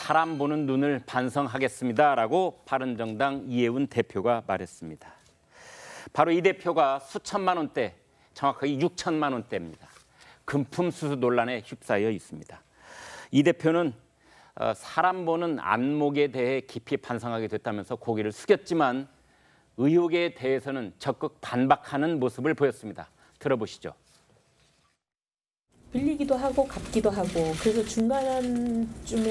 사람 보는 눈을 반성하겠습니다라고 바른정당 이해운 대표가 말했습니다. 바로 이 대표가 수천만 원대, 정확하게 6천만 원대입니다. 금품 수수 논란에 휩싸여 있습니다. 이 대표는 사람 보는 안목에 대해 깊이 반성하게 됐다면서 고개를 숙였지만 의혹에 대해서는 적극 반박하는 모습을 보였습니다. 들어보시죠. 빌리기도 하고 갚기도 하고 그래서 중간쯤에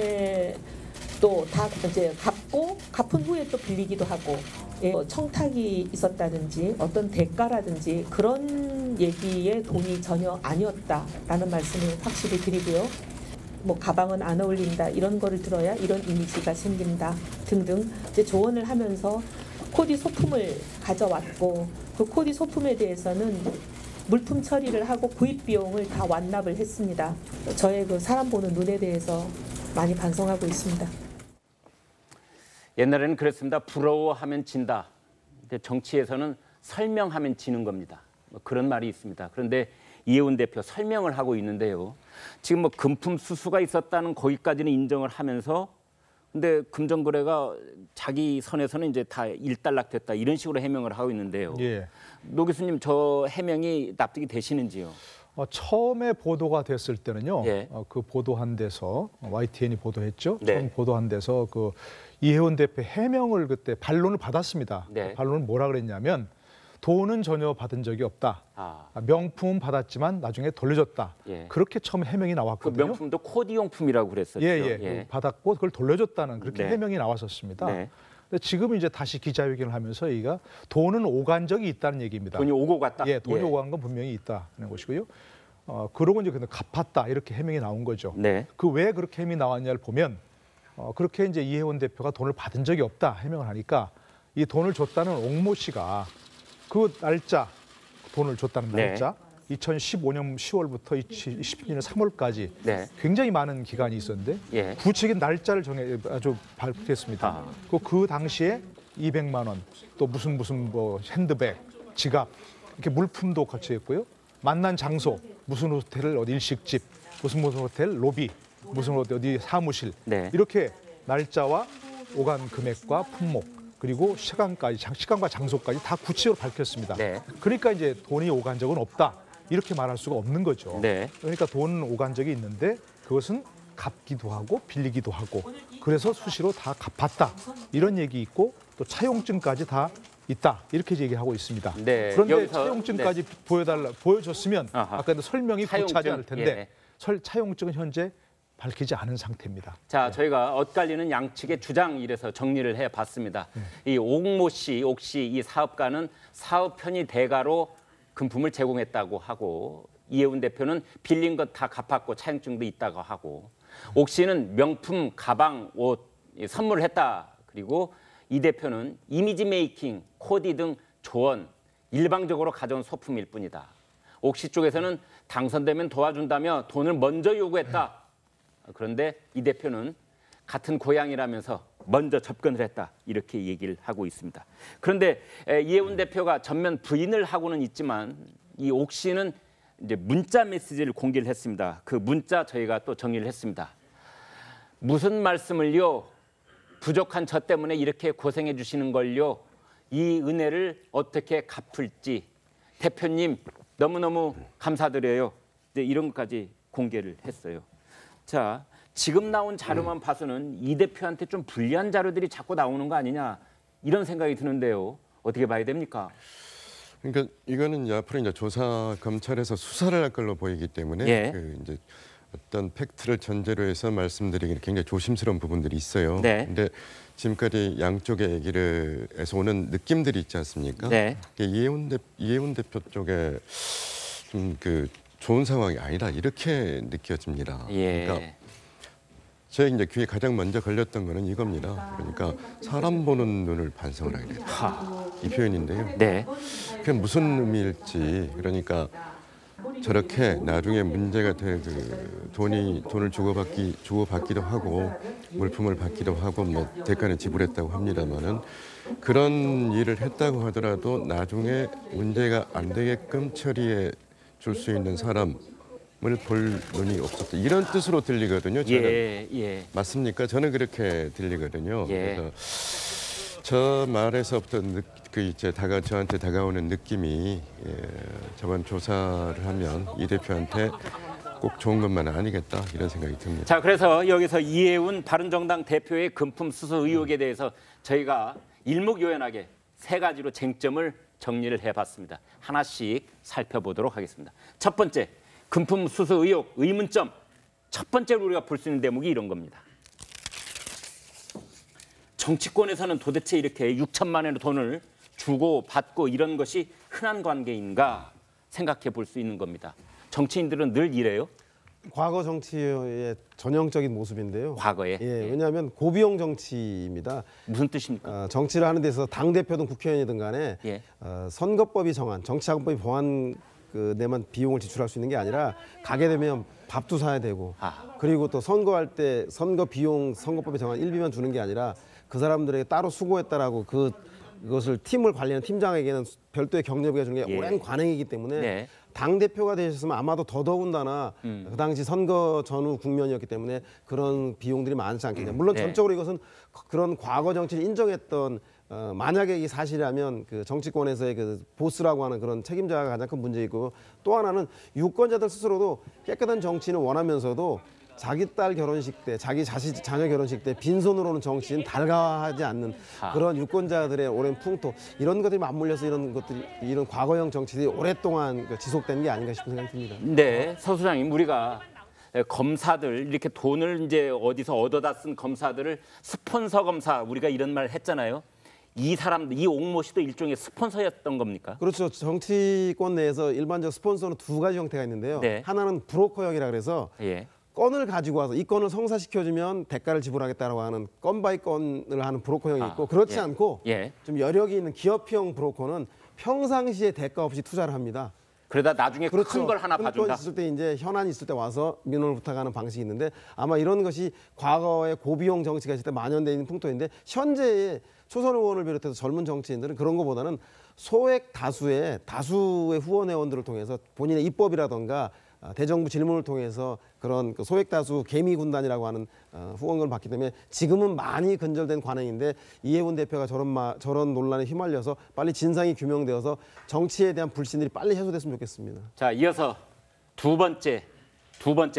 또 다 이제 갚고 갚은 후에 또 빌리기도 하고 청탁이 있었다든지 어떤 대가라든지 그런 얘기에 돈이 전혀 아니었다라는 말씀을 확실히 드리고요. 뭐 가방은 안 어울린다 이런 거를 들어야 이런 이미지가 생긴다 등등 이제 조언을 하면서 코디 소품을 가져왔고 그 코디 소품에 대해서는 물품 처리를 하고 구입 비용을 다 완납을 했습니다. 저의 그 사람 보는 눈에 대해서 많이 반성하고 있습니다. 옛날에는 그랬습니다. 부러워하면 진다. 근데 정치에서는 설명하면 지는 겁니다. 그런 말이 있습니다. 그런데 이해운 대표 설명을 하고 있는데요. 지금 뭐 금품 수수가 있었다는 거기까지는 인정을 하면서 근데 금전거래가 자기 선에서는 이제 다 일단락됐다 이런 식으로 해명을 하고 있는데요. 예. 노 교수님 저 해명이 납득이 되시는지요? 처음에 보도가 됐을 때는요. 예. 그 보도한 데서 YTN이 보도했죠. 네. 처음 보도한 데서 그 이해운 대표 해명을 그때 반론을 받았습니다. 네. 그 반론은 뭐라 그랬냐면 돈은 전혀 받은 적이 없다. 명품은 받았지만 나중에 돌려줬다. 예. 그렇게 처음 해명이 그 나왔거든요. 명품도 코디용품이라고 그랬었죠. 예. 받았고 그걸 돌려줬다는 그렇게 네. 해명이 나왔었습니다. 네. 근데 지금 이제 다시 기자회견을 하면서 이가 돈은 오간 적이 있다는 얘기입니다. 돈이 오고 갔다. 예, 돈이 오간 건 분명히 있다는 것이고요. 그러고 이제 근데 갚았다 이렇게 해명이 나온 거죠. 네. 그 왜 그렇게 해명이 나왔냐를 보면 그렇게 이제 이해운 대표가 돈을 받은 적이 없다 해명을 하니까 이 돈을 줬다는 옥모 씨가 그 날짜 돈을 줬다는 네. 날짜 2015년 10월부터 2020년 3월까지 네. 굉장히 많은 기간이 있었는데 예. 구체적인 날짜를 아주 발표했습니다. 그 당시에 200만 원, 또 무슨 뭐 핸드백, 지갑 이렇게 물품도 같이 했고요. 만난 장소, 무슨 호텔 어디 일식집, 무슨 호텔 로비, 무슨 어디 사무실 네. 이렇게 날짜와 오간 금액과 품목 그리고 시간과 장소까지 다 구체적으로 밝혔습니다. 네. 그러니까 이제 돈이 오간 적은 없다 이렇게 말할 수가 없는 거죠. 네. 그러니까 돈 오간 적이 있는데 그것은 갚기도 하고 빌리기도 하고 그래서 수시로 다 갚았다 이런 얘기 있고 또 차용증까지 다 있다 이렇게 얘기하고 있습니다. 네. 그런데 여기서, 차용증까지 보여줬으면 아까 설명이 구차하지 않을 텐데 차용증은 현재 밝히지 않은 상태입니다. 자, 저희가 엇갈리는 양측의 주장 이래서 정리를 해봤습니다. 이 옥모 씨, 옥 씨 이 사업가는 사업 편의 대가로 금품을 제공했다고 하고 이해운 대표는 빌린 것 다 갚았고 차용증도 있다고 하고 옥 씨는 명품, 가방, 옷 선물을 했다. 그리고 이 대표는 이미지 메이킹, 코디 등 조언, 일방적으로 가져온 소품일 뿐이다. 옥 씨 쪽에서는 당선되면 도와준다며 돈을 먼저 요구했다. 그런데 이 대표는 같은 고향이라면서 먼저 접근을 했다. 이렇게 얘기를 하고 있습니다. 그런데 이해운 대표가 전면 부인을 하고는 있지만 이 옥 씨는 이제 문자 메시지를 공개를 했습니다. 그 문자 저희가 또 정리를 했습니다. 무슨 말씀을요? 부족한 저 때문에 이렇게 고생해 주시는 걸요. 이 은혜를 어떻게 갚을지 대표님 너무너무 감사드려요. 네, 이런 것까지 공개를 했어요. 자, 지금 나온 자료만 봐서는 이 대표한테 좀 불리한 자료들이 자꾸 나오는 거 아니냐 이런 생각이 드는데요. 어떻게 봐야 됩니까? 그러니까 이거는 이제 앞으로 이제 조사 검찰에서 수사를 할 걸로 보이기 때문에 그 이제 어떤 팩트를 전제로 해서 말씀드리기는 굉장히 조심스러운 부분들이 있어요. 네. 근데 지금까지 양쪽의 얘기를에서 오는 느낌들이 있지 않습니까? 네. 이해운 대표 쪽에 좀 그 좋은 상황이 아니다 이렇게 느껴집니다. 예. 그러니까 제 이제 귀에 가장 먼저 걸렸던 거는 이겁니다. 그러니까 사람 보는 눈을 반성을 하게 된다. 이 표현인데요. 네. 그게 무슨 의미일지 그러니까 저렇게 나중에 문제가 될 그 돈을 주고받기도 하고 물품을 받기도 하고 뭐 대가는 지불했다고 합니다만은 그런 일을 했다고 하더라도 나중에 문제가 안 되게끔 처리해 줄 수 있는 사람은 볼 눈이 없었다. 이런 뜻으로 들리거든요. 저는. 예. 맞습니까? 저는 그렇게 들리거든요. 예. 그래서 저 말에서부터 저한테 다가오는 느낌이 저번 조사를 하면 이 대표한테 꼭 좋은 것만은 아니겠다 이런 생각이 듭니다. 자, 그래서 여기서 이해운 바른정당 대표의 금품 수수 의혹에 대해서 저희가 일목요연하게 3가지로 쟁점을 정리를 해봤습니다. 하나씩 살펴보도록 하겠습니다. 첫 번째, 금품 수수 의혹, 의문점. 첫 번째로 우리가 볼 수 있는 대목이 이런 겁니다. 정치권에서는 도대체 이렇게 6천만 원의 돈을 주고 받고 이런 것이 흔한 관계인가 생각해 볼 수 있는 겁니다. 정치인들은 늘 이래요? 과거 정치의 전형적인 모습인데요. 과거에. 예, 왜냐하면 고비용 정치입니다. 무슨 뜻입니까? 정치를 하는 데서 당 대표든 국회의원이든 간에 예. 선거법이 정한 정치자금법이 보한 내만 비용을 지출할 수 있는 게 아니라 가게 되면 밥도 사야 되고 그리고 또 선거할 때 선거 비용 선거법이 정한 일비만 주는 게 아니라 그 사람들에게 따로 수고했다라고 그것을 팀을 관리하는 팀장에게는 별도의 경력비가 주는 게 예. 오랜 관행이기 때문에 네. 당 대표가 되셨으면 아마도 더더군다나 그 당시 선거 전후 국면이었기 때문에 그런 비용들이 많지 않겠냐. 물론 네. 전적으로 이것은 그런 과거 정치를 인정했던 만약에 이 사실이라면 그 정치권에서의 그 보스라고 하는 그런 책임자가 가장 큰 문제이고 또 하나는 유권자들 스스로도 깨끗한 정치는 원하면서도 자기 딸 결혼식 때, 자기 자녀 결혼식 때 빈손으로는 정치인 달가워하지 않는 그런 유권자들의 오랜 풍토 이런 것들이 맞물려서 이런 과거형 정치들이 오랫동안 지속된 게 아닌가 싶은 생각이 듭니다. 네, 서 소장님, 우리가 검사들 이렇게 돈을 이제 어디서 얻어다 쓴 검사들을 스폰서 검사 우리가 이런 말 했잖아요. 이 사람들, 이 옥모 씨도 일종의 스폰서였던 겁니까? 그렇죠. 정치권 내에서 일반적 스폰서는 2가지 형태가 있는데요. 네. 하나는 브로커형이라 그래서 예. 건을 가지고 와서 이 건을 성사시켜주면 대가를 지불하겠다라고 하는 건 바이 건을 하는 브로커형이 있고 그렇지 예. 않고 예. 좀 여력이 있는 기업형 브로커는 평상시에 대가 없이 투자를 합니다. 그러다 나중에 그렇죠. 큰 걸 하나 큰 봐준다. 건 있을 때 이제 현안이 있을 때 와서 민원을 부탁하는 방식이 있는데 아마 이런 것이 과거에 고비용 정치가 있을 때 만연돼 있는 풍토인데 현재의 초선 의원을 비롯해서 젊은 정치인들은 그런 것보다는 소액 다수의 후원 회원들을 통해서 본인의 입법이라던가 대정부 질문을 통해서 그런 소액 다수 개미 군단이라고 하는 후원금을 받기 때문에 지금은 많이 근절된 관행인데 이해운 대표가 저런 논란에 휘말려서 빨리 진상이 규명되어서 정치에 대한 불신들이 빨리 해소됐으면 좋겠습니다. 자, 이어서 두 번째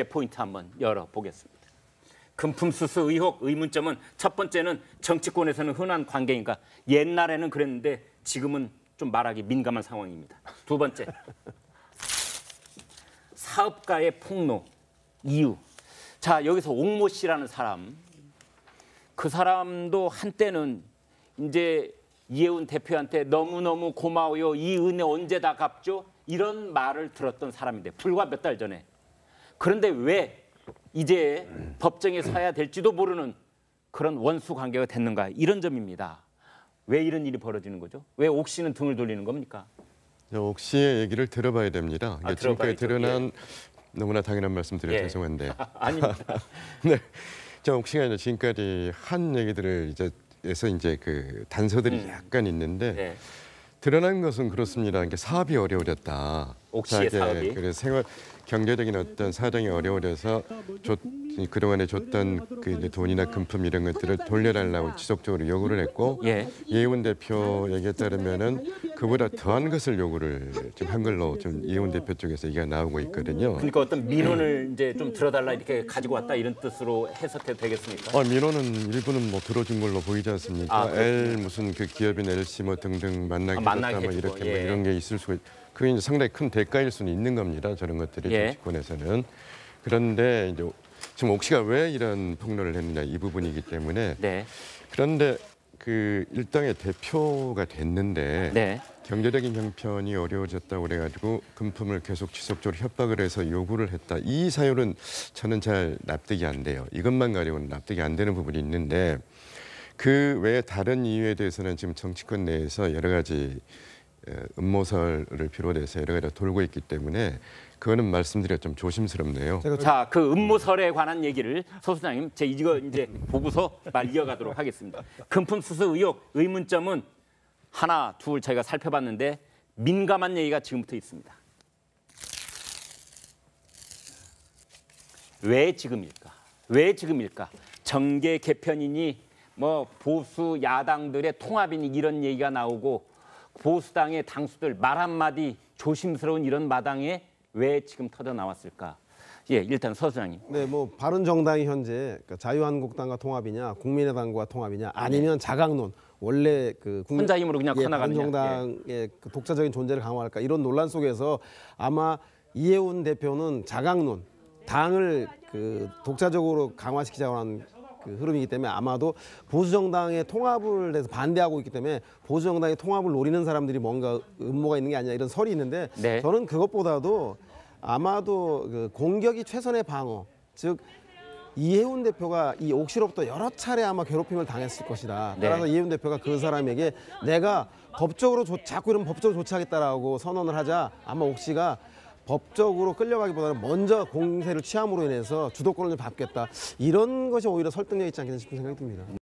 포인트 한번 열어보겠습니다. 금품 수수 의혹 의문점은 첫 번째는 정치권에서는 흔한 관계인가. 옛날에는 그랬는데 지금은 좀 말하기 민감한 상황입니다. 두 번째. 사업가의 폭로 이유. 자, 여기서 옥모 씨라는 사람, 그 사람도 한때는 이제 이해운 대표한테 너무너무 고마워요. 이 은혜 언제 다 갚죠? 이런 말을 들었던 사람인데 불과 몇 달 전에. 그런데 왜 이제 법정에 서야 될지도 모르는 그런 원수 관계가 됐는가, 이런 점입니다. 왜 이런 일이 벌어지는 거죠? 왜 옥 씨는 등을 돌리는 겁니까? 옥 씨의 얘기를 들어봐야 됩니다. 지금까지 들어봐야죠. 드러난 너무나 당연한 말씀 드려 죄송한데. 아닙니다. 네, 옥 씨가 이제 지금까지 한 얘기들을 이제 그 단서들이 약간 있는데 네. 드러난 것은 그렇습니다. 이게 사업이 어려워졌다. 옥 씨의 사업이. 그래서 경제적인 어떤 사정이 어려워져서 그동안에 줬던 그 이제 돈이나 금품 이런 것들을 돌려달라고 지속적으로 요구를 했고 예. 이해운 대표 얘기에 따르면은 그보다 더한 것을 요구를 좀 한 걸로 좀 이해운 대표 쪽에서 얘기가 나오고 있거든요. 그러니까 어떤 민원을 이제 좀 들어달라 이렇게 가지고 왔다 이런 뜻으로 해석해도 되겠습니까? 민원은 일부는 뭐 들어준 걸로 보이지 않습니까? L 무슨 그 기업인 LC 뭐 등등 만나게 만나게 했다 뭐 해주고, 이렇게 예. 뭐 이런 게 있을 수가 그게 이제 상당히 큰 대가일 수는 있는 겁니다. 저런 것들이 예. 정치권에서는. 그런데 이제 지금 옥 씨가 왜 이런 폭로를 했느냐 이 부분이기 때문에. 네. 그런데 그 일당의 대표가 됐는데 네. 경제적인 형편이 어려워졌다고 그래가지고 금품을 계속 지속적으로 협박을 해서 요구를 했다. 이 사유는 저는 잘 납득이 안 돼요. 이것만 가지고는 납득이 안 되는 부분이 있는데 그 외에 다른 이유에 대해서는 지금 정치권 내에서 여러 가지 음모설을 비롯해서 여러 가지가 돌고 있기 때문에 그거는 말씀드려 좀 조심스럽네요. 자, 그 음모설에 관한 얘기를 서 소장님, 이거 이제 보고서 말 이어가도록 하겠습니다. 금품 수수 의혹 의문점은 하나, 둘 저희가 살펴봤는데 민감한 얘기가 지금부터 있습니다. 왜 지금일까? 왜 지금일까? 정계 개편이니 뭐 보수 야당들의 통합이니 이런 얘기가 나오고 보수당의 당수들 말 한마디 조심스러운 이런 마당에 왜 지금 터져 나왔을까? 예, 일단 서 소장님. 네, 뭐 바른정당이 현재 그러니까 자유한국당과 통합이냐, 국민의당과 통합이냐, 아니면 자강론 원래 그 혼자 힘으로 그냥 커나가느냐. 바른정당의 그 독자적인 존재를 강화할까 이런 논란 속에서 아마 이해운 대표는 자강론, 당을 그 독자적으로 강화시키자고 하는 그 흐름이기 때문에 아마도 보수정당의 통합을 대해서 반대하고 있기 때문에 보수정당의 통합을 노리는 사람들이 뭔가 음모가 있는 게 아니냐 이런 설이 있는데 네. 저는 그것보다도 아마도 그 공격이 최선의 방어, 즉 이해운 대표가 이 옥시로부터 여러 차례 아마 괴롭힘을 당했을 것이다. 네. 따라서 이해운 대표가 그 사람에게 내가 법적으로 자꾸 이러면 법적으로 조치하겠다라고 선언을 하자 아마 옥시가 법적으로 끌려가기보다는 먼저 공세를 취함으로 인해서 주도권을 좀 밟겠다. 이런 것이 오히려 설득력 있지 않겠나 싶은 생각이 듭니다.